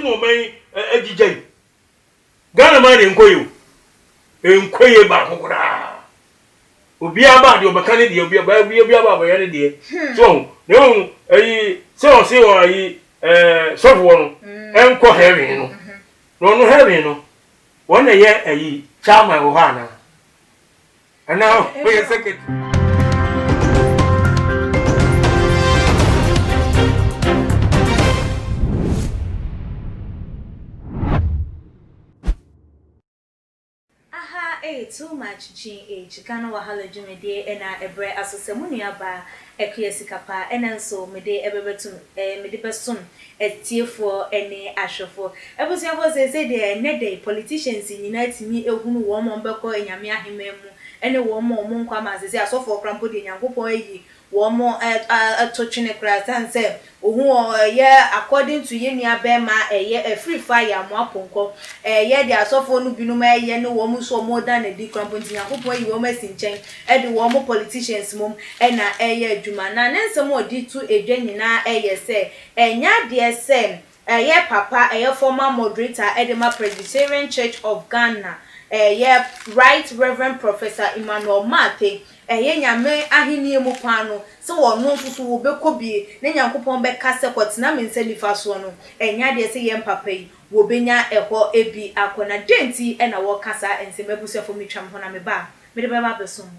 no man ejijai Ghana man enkoye ba kokora obi aba de obaka ne de obi aba ba ya ne de so no se o ayi so fo no enko heaven no heaven no wona ye ayi chama wo ha na o ye secretary too much GH Ghana wahala jumede ena ebre asosemu nuaba ekyesikapa ena nso mede ebebetum mede besom etiefo ene ahwefo ebusuafo se de ne de politicians nyina timi ehunu wo mo mbekọ enyame ahememu ene wo mo nkwa mazese asofo krampo de nyankopon eyi wo mo atotwene krasan se ohun ye according to ye nua be ma ye free fire mo aponko ye de asofo no binu ma ye ne wo mo so mo da na di krampo nyankopon eyi wo ma sinchen e de wo mo politicians mom e na ye adwuma na nsem odi tu edwa nyina ye se enya de se ye papa ye former moderator Edema Presbyterian Church of Ghana ye Right Reverend Professor Emmanuel Mate ye nyame ahenie mu kwano se wono susu wo bekobie ne nyankopon be kase kwotena mense nifa so no enya de se ye mpapa yi wo benya eho ebi akona denti na wo kasa ensemebusuafo mitwam ho na me ba me de ba besom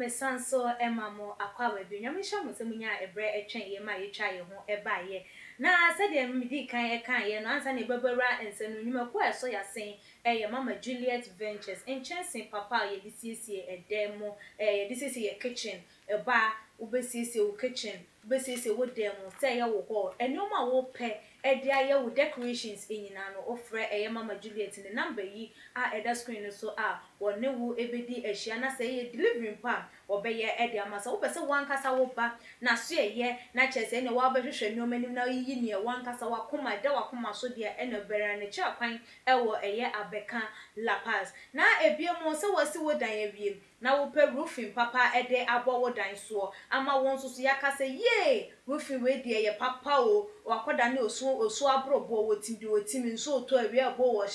sanso emamo akwa baby nyamisha musemunya ebre etwen ye ma ye twa ye ho eba ye na sede midi kan ye no ansa ne babara ensenu nyuma ko eso ya sen ye mama Juliet Ventures enchensen papa ye disiesie edemo ye disiesie ye kitchen eba ubesiesie wo kitchen ubesiesie wo demo say ye wo ho enoma wo pe ede aye wo decorations enyina no ofre ye mama Juliet ne number yi eda screen so wonne wo ebedi ehia na say ye delivering pa obeye ede amasa wo pese wankasa wo ba na so ye na chese ne wa behwehwe nyomanim na yi ne wankasa wakoma da wakoma so de ene bera ne cha kwan ewo eye abeka La Paz na ebiemo se wasi wo dan ebiem na wo pe roofing papa ede abo wo dan so ama won so yakase ye roofing we de ye papa o wakoda ne osu abrobo wotimi nso to awie abo wo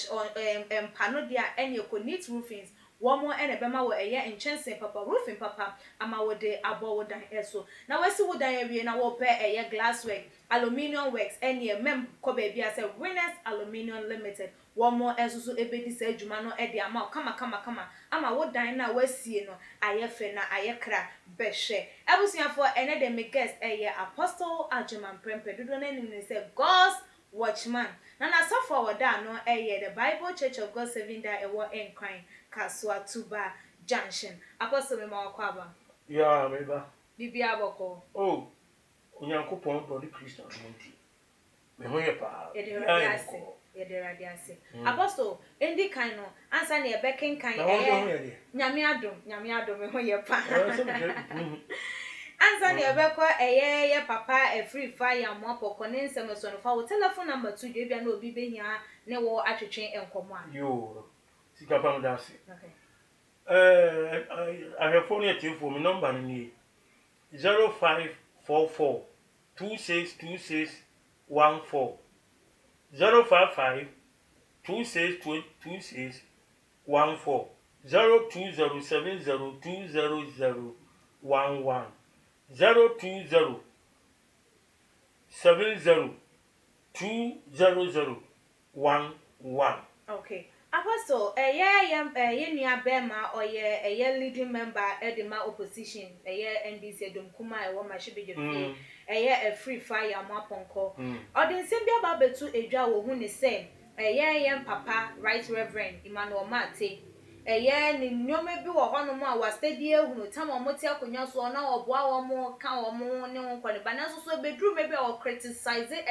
empano de ene ko neat roofings womo ene bema wo eye enchensen papa roofing papa ama wo de abo wo dan eso na wasi wo dan awie na wo pe eye glass work aluminium works ene mem ko ba bia say Winners Aluminium Limited womo esusu ebedi sa adwuma no ede ama kama ama wo dan na wasie no ayefe na ayekra behwe abusuafo ene de me guest eye Apostle Ajeman Prempe dodo na nim ne say God's Watchman na suffer wada no eye the Bible Church of God Seventh Day ewo enkran Kaswa Tuba Junction Apostle me ma kwaba ya meba bibia boko Onyankopon body Christian monti me ho ye pa yede radiase Apostle endi kan no ansa na ebeken kan nyame adom me ho ye pa ansa na ebeko ye papa free fire mo apoko ne nsem so no fa wo telephone number 2 de bia na obi behia ne wo atwetwen enkomo a yo sikapa mdase okay I have phone yet for me number ni 0544 262614 055 262614 0207020011 0207020011 okay Apostle ye nua bema oye leading member Edema opposition NDC Domkuma ewo mahyebeje fi a free fire mo aponko odensem bia ba betu edwa wo hu ne se ye papa Right Reverend Emmanuel Mate ni nyome bi wo hono mo a wa steady ehunu tam omoti akonya so na oboa wo mo ka wo mo ne won kwani ba na so bedru me bi o criticize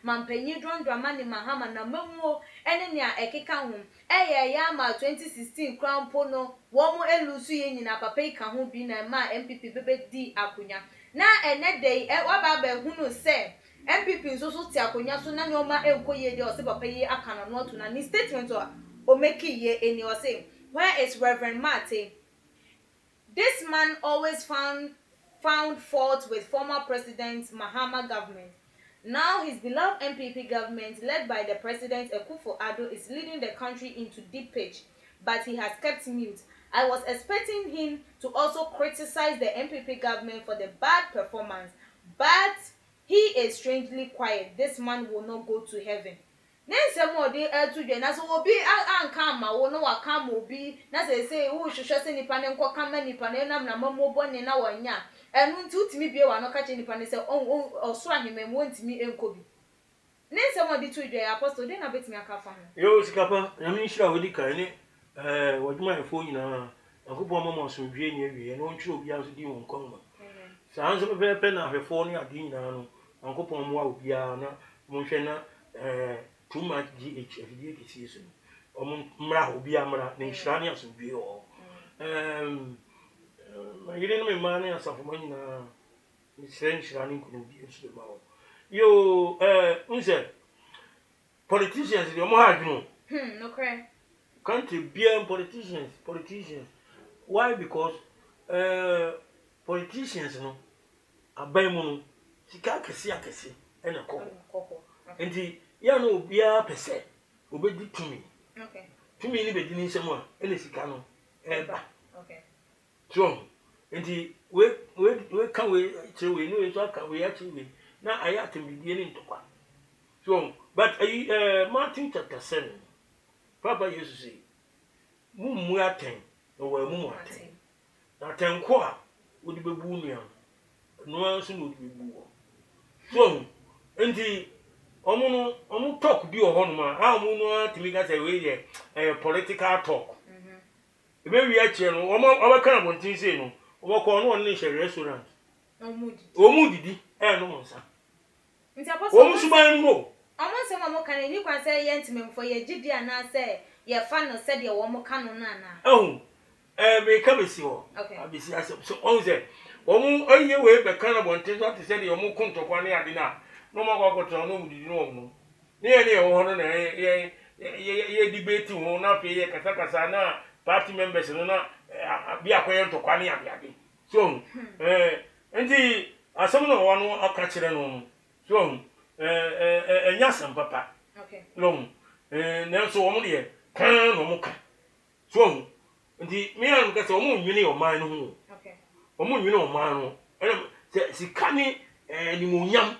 mampanyi drama ni mahama na mamuo ene ne a ekeka ho ya ma 2016 crown pono wo mo elusu ye nyina papa ika ho bi na ma MPP bebe di akonya na ene dey wa ba ba hunu se MPP so ti akonya so na nyoma enkoye de o se papa yi aka no no to na ni statement o make ye eni o say where is Reverend Martin? This man always found fault with former President Mahama government. Now his beloved MPP government, led by the President Akufo-Addo, is leading the country into deep pitch, but he has kept mute. I was expecting him to also criticize the MPP government for the bad performance, but he is strangely quiet. This man will not go to heaven. Nensem odi etu dwe na so obi anka ma wo no waka ma obi na say wo hwehwe se nipa ne nkọ kama nipa ne nam na mammo bone na wonya enu nti utimi bie wa no ka che nipa ne se oso ahemem wo ntimi enko bi nensem odi tu dwe apostle de na betimi aka fa ho yo sikapa na mi nhira wodi kan ni woduma efo nyina akopọ mama so dwe ni awie na ontwe obi aso di won kon ma sa anso pepe na ahwefo ni ade nyina no akopọ mo wa obi a na mo hwe na too much GH every day kisi so mra obi amra na nhira ne aso dwe o yire no me ma na asafo ma nyina ni nhira ne ko bi so ma o yo unse politicians they mo ha dwunu no correct country bien politicians why because politicians no aban mu no sika akese ena koko enti ya no obia pese obedi tumi okay tumi ni bedi ni nsem a ena sika no eba okay so enti we kan we chewe no we so kan we achewe na aya tembidie ni ntokwa so but Martin chapter 7 Papa Jesus say mu aten no wa mu aten na tenko a wodi bebu nua no anso no wodi bebu wo so enti omu talk bi o hono ma ha omu no atimi ga say we ye political talk ebe wi a che no oba kan bontin say no oba ko no on ni restaurant omu didi no monsa nti apostle omu suban no omonse mamo kan ni kwan say ye ntimemfo ye gidi ana say ye fa no say de wo mo kan no na na me ka be si ho abisi asem so on say omu oye we be kan bontin so te say de omu kuntokwa ne ade na no ma kwa to no mu didi no omu ne ye wo no na ye debate ho na pe ye kasa na party members no na bi akoye ntokwa ne ade so enti asem no wo no aka kire no so nyasam papa okay long na so wo de kan no mo ka so ndi me an ka so mo nwini o man no ho okay o mo nwini o man no sika ni ni mo nyam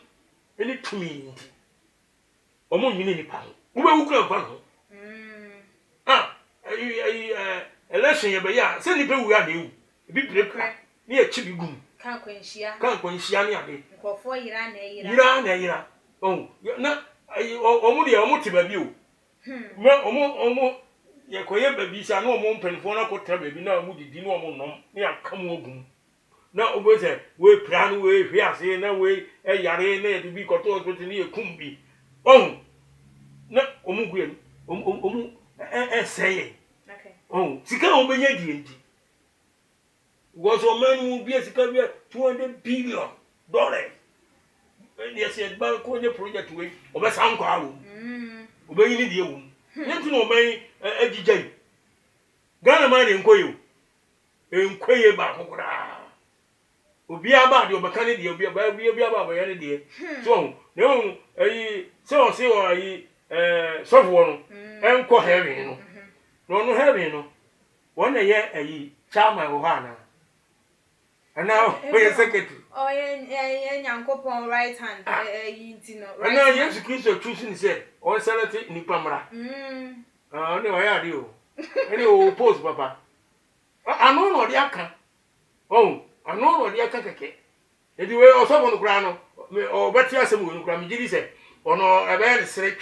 eni tumi ndi o mo nwini ni pa ho wo be wukura pa no election ye be ya se ni pe wu ya de wu bi prepare ni e chi bi gum kan kwanhia ni ade nkofo yira na na omu de omu tiba bi o me omu ye koye babi sha na omu mpanfo na ko tra babi na omu didi na omu nom na akam ogum na oboze we plan we hwe ase na we yare na de bi koto hospital ni ekum bi na omu guye omu seye okay sika o benya die ndi was o manu bi sika bi $200 billion yes yes ba ko nye project we obe san kwa wo obe yini die wo nti no obe agijai Ghana ma ne nkoye ba kokora obi aba de obe kan de obi aba ya ne de so ne o se o ayi sofo no enko heaven no heaven no wona ye ayi chama wo ha na ana we secretary ye nyankopon right hand yintino right ana Yesu Kristo choose ni say on select ni pamra ne wa ya de o ene o post papa anu no de aka anu no de aka keke edi we o so no kura no o beti asem we no kura mi gidi say ono ebe ne sere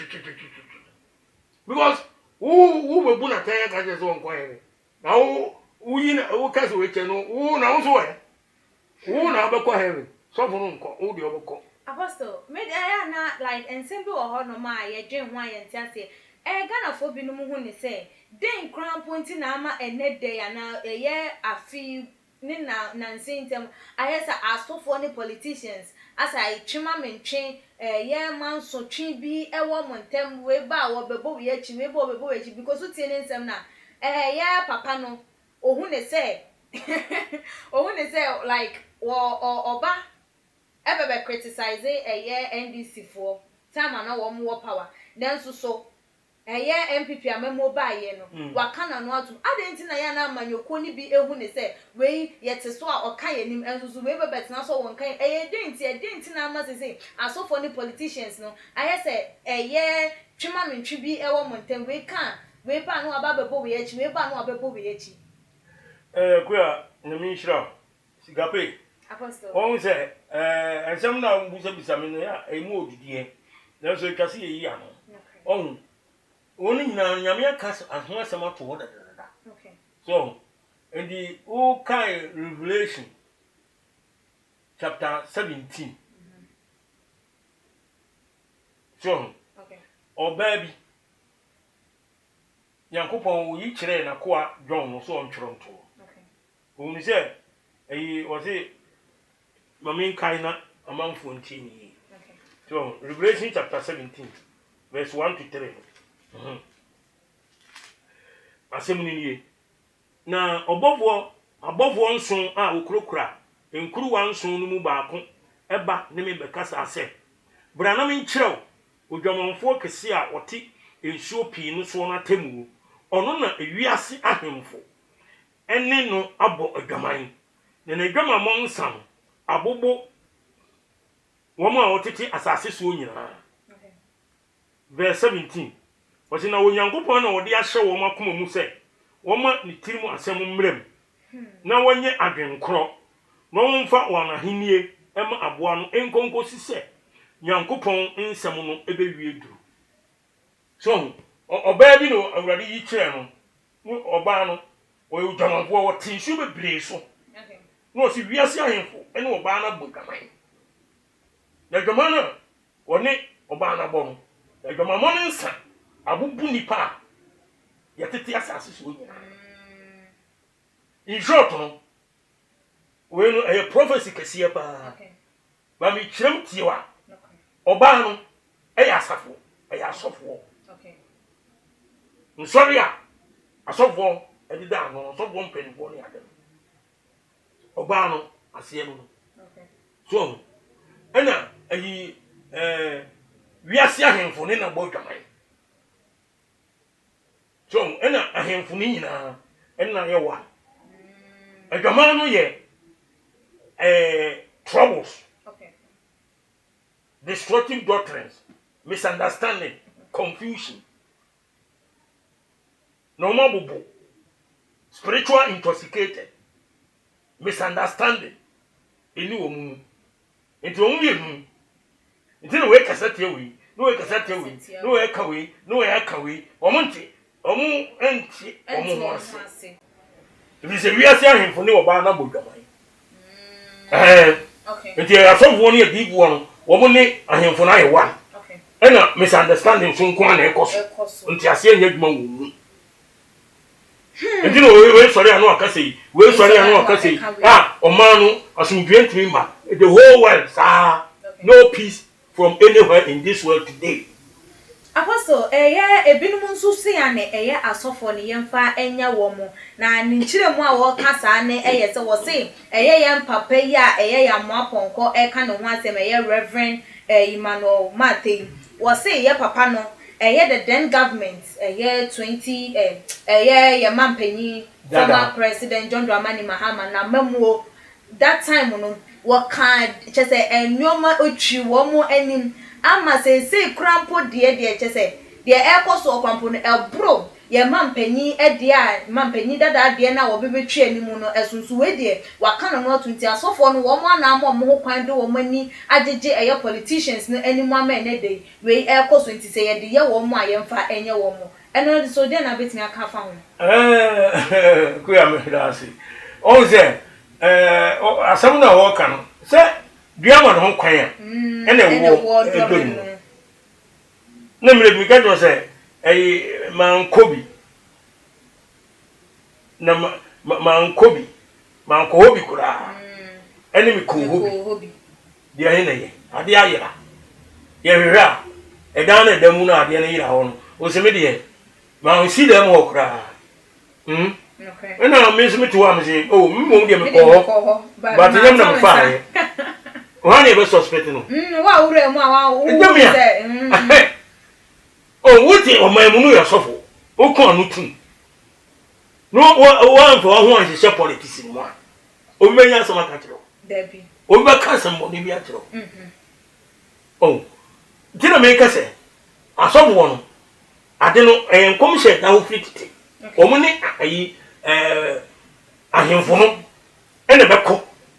because who be bu na tan ka je so nko here na who yi na wo kaso we che no wo na wo so we wo na be ko heaven so for nko wo de obeko apostle me dey na like ensemble o no ma ye dwen ho aye ntiase Ghana fo bi no mu hu ni say den crown point na ama enede ya na ye afi ni na nsintem ayesa asofo ni politicians as I twema mentwe yeah man so twi bi e wo montem we ba wo bebo we achi we bo bebo we achi because utie ne nsem na yeah papa no ohun ne say ohun ne say like wo oba ebebe criticize yeah NDC for time na wo power then so MPP amemo ba ye no waka na no atum adenti na ya na amanyoko ni bi ehu ne se we yete so a oka ye nim ensusu we bebet na so won kan denti na ama se asofo ni politicians no aye se twema mentwi bi ewo montem we kan we pa no ababebo we echi we pa no ababebo we echi kuya na mi shira sigape apostle on se ensem na mbusa bisame no ya emu odidie na so twase ye yi ano on Only Yamia cast as one summer to order. Okay. So, in the okay Revelation, chapter 17. So, okay. Or baby, Yankupon, we each ran a qua John so on Toronto. Okay. When he said, was it Mamin Kaina among Fontini. Okay. So, Revelation chapter 17, verse 1 to 3. Asemuni na obofo nson a okurokura enkuru wa nson no mu baako eba ne me bekasa ase bra na me nkyerɛw odwamonfo kese a ɔte ensuo pii no so na temu ɔno na ewiase ahemfo ene no abɔ adwaman na adwamamɔ nsam abobo wɔn a ɔtete asase so nyinaa. Verse 17 Wasi na Onyankopɔn na ɔde ahyɛ wɔn akoma mu sɛ wɔn ne tirim asɛm mmrem na wɔnyɛ adwenkorɔ na wɔmfa wɔn ahenie ɛma aboa no enkonkosi sɛ Nyankopɔn nsɛm no ebewie duru so ɔbaa bi no awurade yi kyerɛ no ɔbaa no ɔyɛ dwamanfoɔ wɔte nsuo bebree so na ɔsi wiase ahemfo ɛne ɔbaa no bɔ dwaman na dwaman no wɔne ɔbaa no bɔ no adwamamɔ no nsa abubu nipa yɛtete asase so nyina in short no we no a prophecy kɛseɛ pa ba mi kyerɛm tiewa ɔbaa no ɛyɛ asafo ɛyɛ asɔfoɔ nsɔre a asɔfoɔ ɛdeda ano asɔfoɔ mpanimfoɔ ne ade ɔbaa no aseɛ no so ɛna ayi wiase ahemfo ne na bɔ dwaman so ɛna ahemfo ne nyinaa ɛna yɛ wa adwaman no yɛ troubles destructive doctrines misunderstanding confusion normal bobo spiritual intoxicated misunderstanding eni wo mu enti wo mu yɛ mu enti na we kasa tie wi no we kasa tie wi no we ka wi no we aka wi omonti omu enti omu ho ase ebi se wi ase ahemfo ne oba na bodwaman okay enti asofo ne adibo no wo mo ne ahemfo na ye one okay ena misunderstanding so nko na ekoso enti ase anya dwuma wo mu enti no we sori anu akase yi we sori anu akase yi omanu asumdwe ntimi ma the whole world no peace from anywhere in this world today. Apostle, ebinum nso se ya ne asofo ne yemfa enya wo mo na ne nkyire mu a wo kasa ne se wo se yem papa yi a ya moaponko ka ne ho asem Reverend Emmanuel Matthew wo se papa no the then government 20 ye mampanyi former president John Dramani Mahama na mamuo that time no wo kan chese enwoma otwi wo mo anim ama se krampo de chese de ekoso kwampo no elbro ye mampanyi de a mampanyi dada de na wo bebetwi anim no esunsu we de waka no no tunti asofo no wo mo na mo ho kwan de wo mani agege politicians no anim ama ne de we ekoso nti se ye de ye wo mo ayemfa enye wo mo eno so de na betimi aka fa ho ku ya me dasi o ze asam na wo ka no se duama no ho kwan a ene wo edoni na mire bi ka jo se mankobi na mankobi kura ene mi ko hobi dia he na ye ade ayira Yera, a down at the moon at the end of was a media. Ma see them all cry. And I miss me to am say, oh, won't get me call, but I'm not fire. One ever suspecting. Oh, what is on my moon suffer? Oh, come no one for one is a politician one. Over some cattle. Debbie. Over cousin money be at all. Oh, did I make us say? I saw one. I don't know, and come said now fit. Omni, I am for home. And a back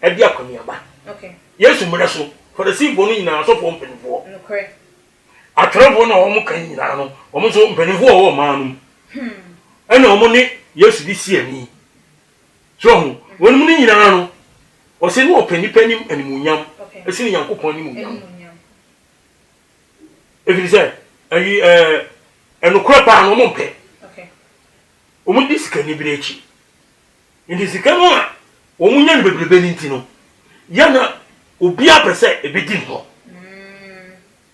at the Akomiaba. Okay. Yes, Murasso, for the sea bonnie now so open for. Correct. I travel no one can, almost open for man. And no money, yes, this year me. So, when money in an or say no penny and munyam, a senior young munyam. If he said, and no crap on one pay. Okay. Woman, this can be breachy. In this camera, woman, be benintino. Yana, Ubia per se, a begin ho.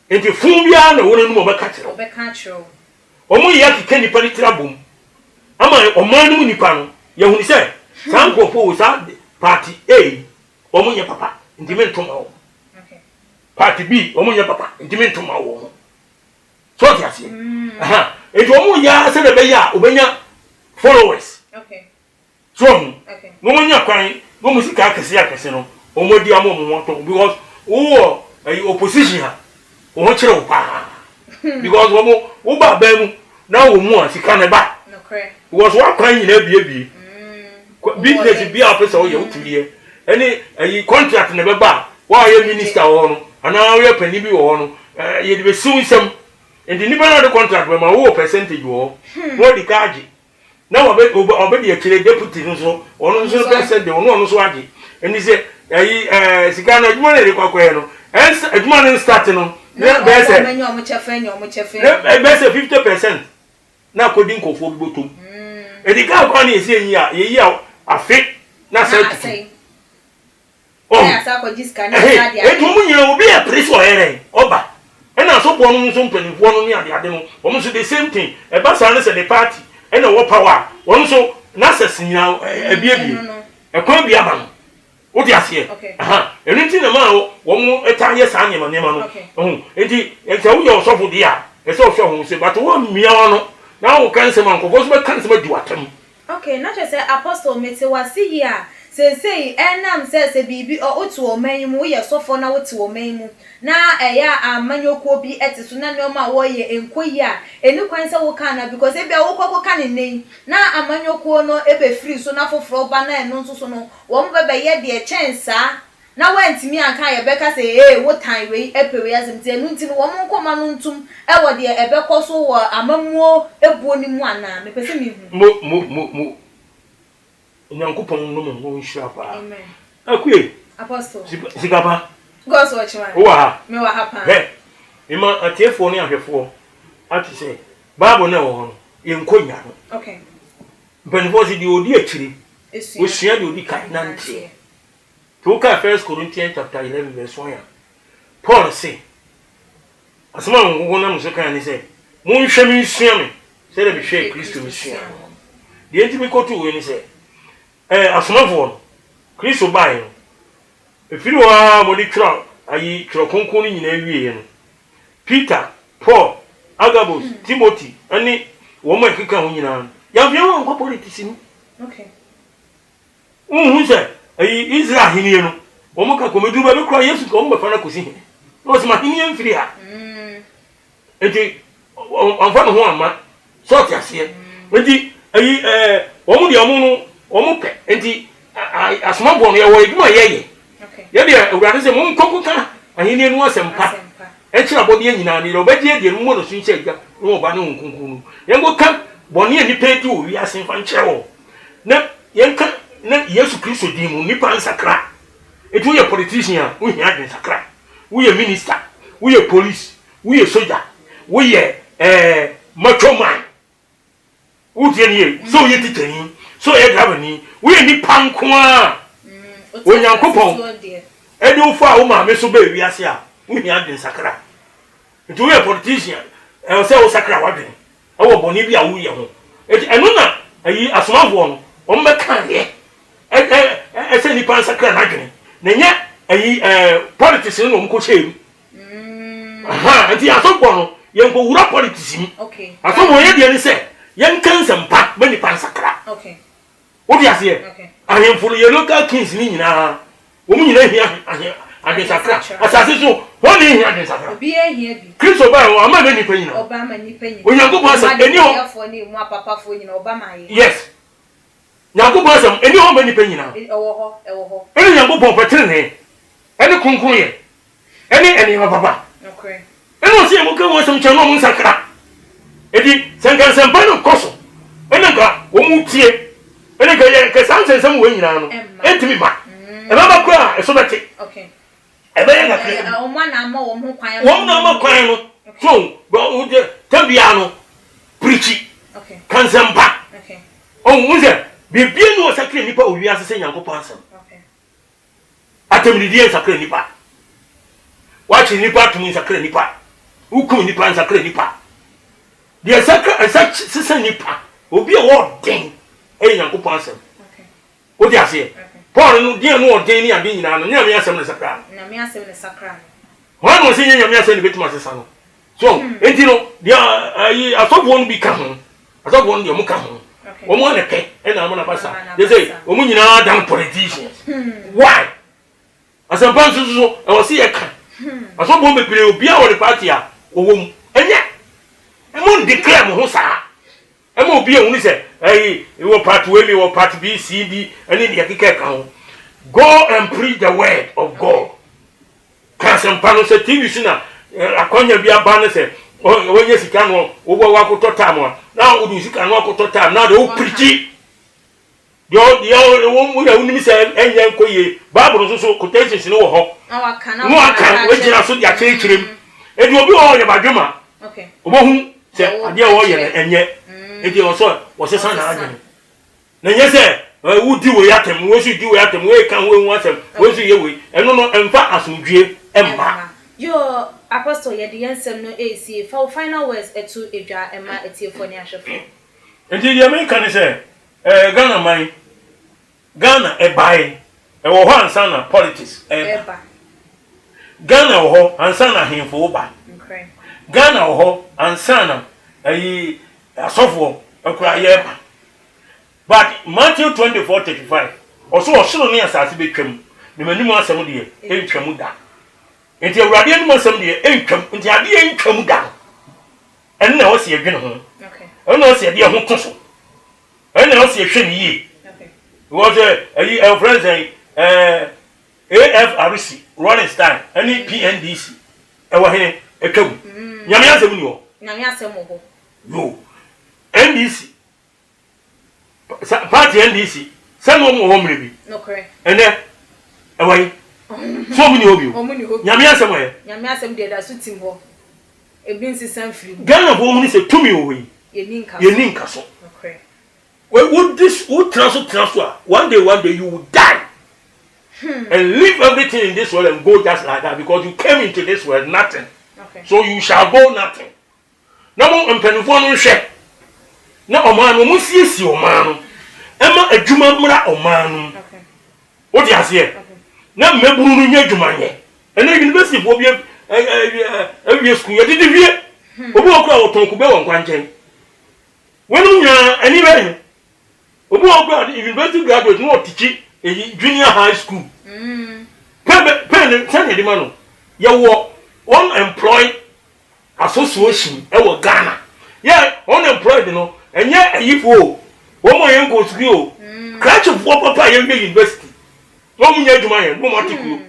And the Fumbia, no one more catcher. Omo yaki kendi pani trabum. Ama o manu ni pano. Ya huni se, san ko fo sa party A, omo nya papa, ndime ntoma wo. Okay. Party B, omo nya papa, ndime ntoma wo. So ti ase. Aha. Ejo omo ya se na be ya, obenya followers. Okay. So, okay. Omo nya kwan, go musika akese no. Omo di amo mo to because wo opposition ha. Omo kire wo pa. Because wo ba ba mu na wo mu asika na ba no correct because wa kwan nyina bie business bia person wo ye uturiye any contract na be ba wa ye minister wo no ana wo ye pani bi wo no ye de be sunsem and the nipa na the contract be ma wo percentage wo wo di kaji na wo be de akire deputy nso ono nso percentage wo no nso agi and say sika na adwuma na de kwakwa no adwuma na start no Bese 50% na coding ko fo bi botom e di ka kwa na esi enyi a yeyi a afi na say oh ya sa ko jiska na ade e tumu nyina obi e press o here oba e na so bo no nso mpanifo no ne ade no wo so the same thing e ba sa na say the party e na wo power wo so na say nyina e bia e kwa bia ba no wo di ase aha enti na ma wo mu etaye sa nyema no enti e wo yo so fo dia e so hwe ho se but wo mia no na wo kan se man ko so be kan se ma di watam okay na say apostle mete wasi here say enam say bibi o otu o man mu ye sofo na wotu o man mu na eya amanyokuo bi etiso na neoma wo ye enkoyi a eni kwan se wo kan na because e bia wo kokko kan nen na amanyokuo no ebe free so na foforo ba na eno nso so no wo mbebe ye de chensa na wantimi anka ye beka say wo tan we epewe azem ti enu ntini wo nkoma no ntum e wo de ebekọ so wo amamuo ebuo ni mu ana me pese mi mo Nyankopon no mo nhyira pa. Amen. Akue. Apostle. Sigaba. God's watchman. Wa. Me wa happen. Ima atiefo ni ahwefo. Ati say Bible na wo ho. Ye nkonya no. Okay. Benfo si di odi akiri. Wo sua di odi kan nante. To ka 1 Corinthians chapter 11 verse 1. Paul say asema ngo na muso kan ni say mo nhwe mi sua me. Say na be hwe Kristo mi sua. Di enti mi kotu we ni say asomafo Kristo bai no efiri wa mo di tro ayi tro konkon ni nyina wie no Peter Paul Agabus Timothy ani wo mo ekeka ho nyina ya bia wo nko politician okay se ayi Israel hini no wo mo ka komedu ba be kura Yesu ko mo fa na kosi he no se ma hini emfiri ha enti anfa no ho ama so ti ase enti ayi wo mo di omo no omo pe enti asomafo no ye wo eduma ye okay ye de urade se mo nkokuka ahini enu asempa e kira bodi nyina ni obegye de no no sunche agya no oba no nkunkunu ye ngoka boni ni peti o wi asemfa nkyerɛ na ye nka na Yesu Kristo di mu nipa nsakra etu ye politician wo hia de nsakra wo ye minister wo ye police wo ye soldier wo ye macho man wo tie ni so ye titani so e grab ni we ni panko a onyankopon edi wo fa wo ma me so ba wi ase a wo hia de sakra nti we politician e say wo sakra wadwen e wo boni bi a wo ye ho eno na ayi asomafo no o mbeka ye e say nipa sakra na dwen na nya ayi politics no mko chemu aha nti asomfo no ye nko wura politics mi okay asomfo ye de ni say ye nkansampa ba nipa sakra okay what you say okay ahemfo ye local kings ni nyina wo mu nyina hia sakra asase so won ni hia sakra obi ehia bi kristo ba o ama be nipa nyina oba ma nipa nyina onyankopon asem eni ho afo ni mu papa fo nyina oba ma ye yes nyankopon asem eni ho be nipa nyina ewo ho eni nyankopon petre ne eni kunkun ye eni papa okay eni o se mo kan wo asem che no mo sakra edi senkan pa no koso eni ka wo mu tie eni ka ye ka sansen sam wo nyina no entimi ba e ba kwa e so beti okay ebe ya ngakre o na ama wo ho kwan wo na ama kwan no so bo de tabia no preach okay kansempa okay o unze bibie no sakre nipa o wi asese nyankopon asem okay atemridie sakre nipa wachi nipa tumi sakre nipa ukum nipa sakre nipa de sakre sese nipa obi e wo den e nyankopon asem okay o di ase Paul no die no den ni ade nyina no nyame asem ne sakra na me asem ne sakra wan no se nyame asem ne betuma sesa no so enti no dia ayi asofo no bi ka ho asofo no de mo ka ho o mo na pe e na mo na basa they say o mo nyina dan politicians why asempa so e wo se ye ka asofo be pire obi a wo de party a wo mu enya e mo declare mo ho sa e mo obi e hu ni se ayi wo part we me wo part B C D ani de keke ka ho go and preach the word of God kasempa no se TV sina akonya bi aba no se wonye sika no wo wa koto time na wo du sika no koto time na de wo preach yo wo mu ya unimi se enye nkoye bible so quotations no wo ho no aka we jira so dia kirikirem e di obi wo ye badwema okay obohu se ade wo ye enye e di wo so wo se sana ade na nye se wudi wo yatem wo su di wo yatem we kan wo hu asem wo su ye we eno no emfa asomdwie emma yo apostle ye de yensem no AC for final words etu edwa emma etiefo ni ahwefo enti ye me kan se Ghana man Ghana e bai e wo ho ansa na politics e ba Ghana wo ho ansa na hemfo ba okay Ghana wo ho ansa na ayi asofo akura ye ba but Matthew 24:35 also osoro ne asase betwam ne manimu asem de entwam da enti awurade anu asem de entwam enti ade entwam da en na wo se edwene ho okay en na wo se de ho toso en na wo se hwe ne yi okay was a friends AFRC Rolling Stone any PNDC e wo he etwam nyame asem ni ho nyame asem ho yo NDC party NDC send no mo homre bi no correct ene e wai so mu ni obi nyame asem e nyame asem de da so tim ho ebi nsisan free Ghana bo mu ni se tumi o yi ye ni nka so okay would transfer one day you will die and leave everything in this world and go just like that because you came into this world nothing okay so you shall go nothing na mo empanifo no hwe na omanu mu siesi omanu ema adwuma mra omanu okay wo di ase na meburu no nya adwuma nye ena university fo bi e school ye didi wie obi okura otonku be won kwanchen wonu nya ani be obi okura university graduate no teach junior high school pen send the man ye wo unemployed association e wo Ghana yeah unemployed no enye ayifo wo mo yen go school crash fo papa ye university wo mu nya adwuma ye wo mo tiku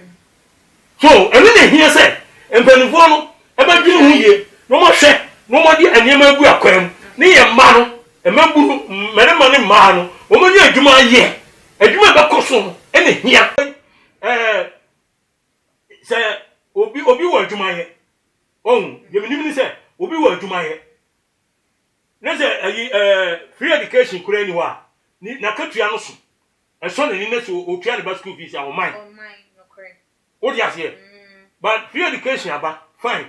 so enu ne hia se empanifo no e ba dwene hu ye no mo hwe no mo di aniema agu akwam ne ye ma no e ma bu merema ne ma no wo mo nya adwuma ye adwuma ba koso ene hia se obi wo adwuma ye ye minim ni se obi wo adwuma ye nese free education kura ni wa ni na katua no so eso na ni neso otua ne school fees a o mine no correct what you say but free education aba fine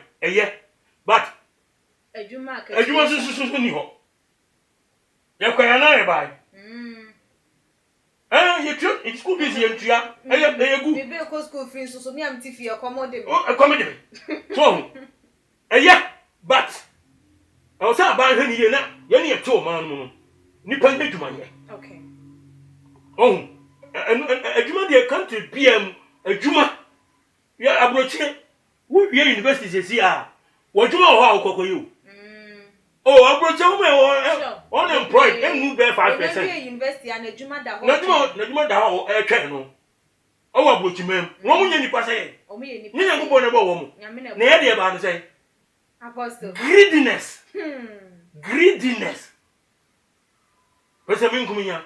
but adwuma so ni ho ye kwa na e bai you try in school fees yentua gu me be ko school fees so me am tifi accommodate so but I say ban hwe ni ye na ye ne to man no nipa ne adwuma ye okay adwuma de country PM adwuma ya abroche wo wie university se wo adwuma ho a kokko yi abroche wo me unemployed emu be 5%. We university and adwuma da ho na adwuma da ho twa no wo abroche mem wo munye nipa say o me ye nipa ni nyankopon ne bo wo mu na ye de ba no say apostle greediness pese min kumunya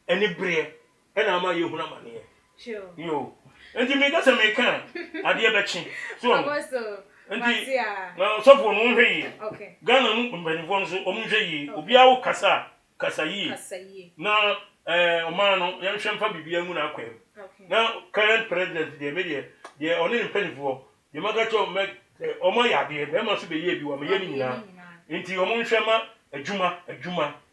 eni bre ena ama ye huna mane sure yo enti me gasa me kan ade be chi so apostle enti na so fo no hwe yi okay Ghana mu mbanifo nso o mu hwe yi obi awo kasa yi na o no yan hwe mfa bibia mu na akwem na current president de media de oni mpanifo de magacho me o ma ya de be ma so be ye bi wo me ye ni nyina enti o mu hwe ma adwuma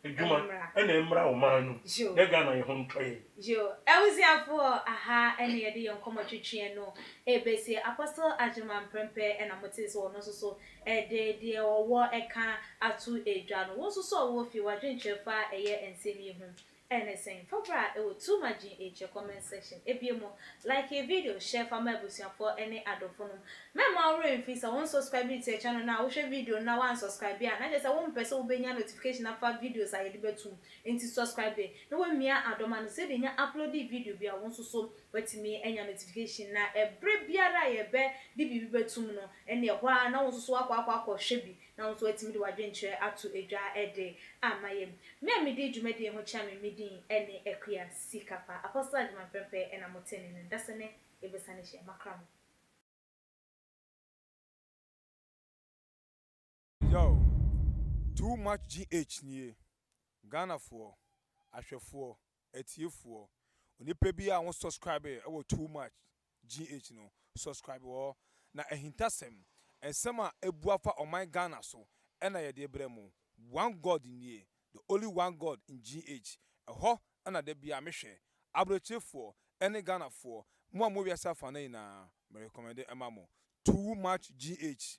ena emra o man no de Ghana ye ho ntoye jo ewuziafo aha ene ye de yonkomo twetwe no ebese apostle Agyemang Prempeh ena motis wo no so de owo eka atu edwa no wo so wo fi wadwenchefa eye ensemi hu ene sen fobra e wo too much in a comment section ebiemo like a video share for my busiafo ene adofo no mema wo remfisa won subscribe to channel na wo share video na wan subscribe ya na just won person wo benya notification afa videos aye de betum enti subscribe na wo mia adoma no se de nya upload video bia won so watimi enya notification na ebre biara ye be di bibi betum no ene hwa na won so akwa hwebi na won so watimi de wadwenche atu edwa ede amayem me di dwumade ho cha me medin ene ekua sikapa apostle Agyemang Prempeh ena motene ne dasene ebesane hye makram. Yo, too much GH nie. Ghana for ahwefo etiefo. Onipa bi a won subscribe e wo too much GH no. Subscribe wo na ehintasem ensema ebuafa oman Ghana so ena ye de bremu. One God nie. The only one God in GH. Eho ana de bia mehwe. Abrochefo ene Ghana for mo amowiasa fa na ina me recommend emamo. Too much GH.